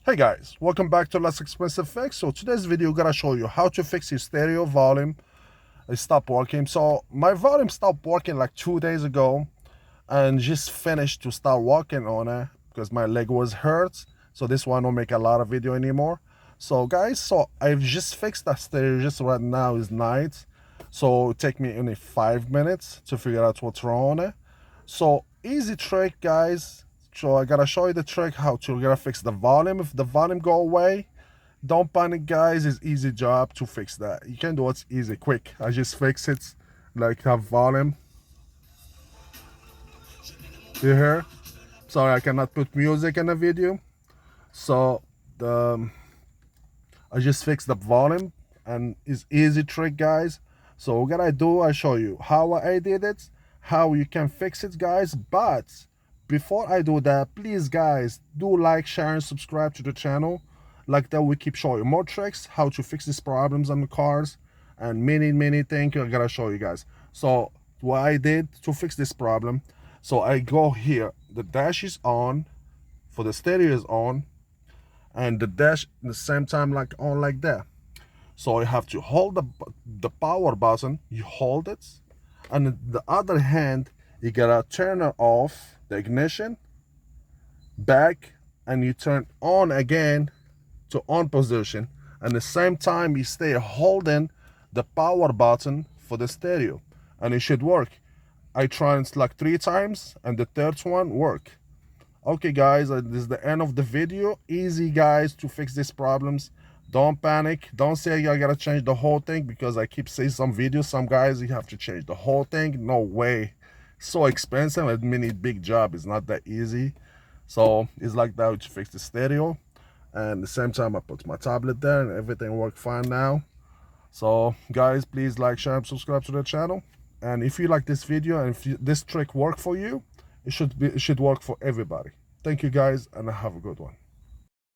Hey guys, welcome back to Less Expensive Fix. So today's video gonna show you how to fix your stereo volume. It stopped working. So my volume stopped working like 2 days ago and just finished to start working on it because my leg was hurt. So this one won't make a lot of video anymore. So guys, so I've just fixed that stereo. Just right now is night. So it take me only 5 minutes to figure out what's wrong on it. So easy trick, guys. So I gotta show you the trick how to gotta fix the volume. If the volume go away, don't panic, guys. It's easy job to fix that. You can do it easy, quick. I just fix it, like have volume. You hear? Sorry, I cannot put music in the video. So I just fixed the volume, and it's easy trick, guys. So what I do, I show you how I did it, how you can fix it, guys. But before I do that, please guys, do like, share, and subscribe to the channel. Like that we keep showing you more tricks, how to fix these problems on the cars, and many things I gotta show you guys. So what I did to fix this problem, so I go here, the dash is on, for the stereo is on, and the dash at the same time like on like that. So you have to hold the power button, you hold it, and the other hand you gotta turn it off, the ignition back, and you turn on again to on position, and the same time you stay holding the power button for the stereo, and it should work. I tried it like 3 times and the third one worked. Okay guys, this is the end of the video. Easy guys to fix these problems. Don't panic. Don't say I gotta change the whole thing, because I keep saying some videos, some guys, you have to change the whole thing. No way. So expensive and many big job. It's not that easy. So it's like that to fix the stereo. And at the same time I put my tablet there and everything worked fine now. So guys, please like, share, and subscribe to the channel. And if you like this video and if this trick worked for you, it should work for everybody. Thank you guys, and have a good one.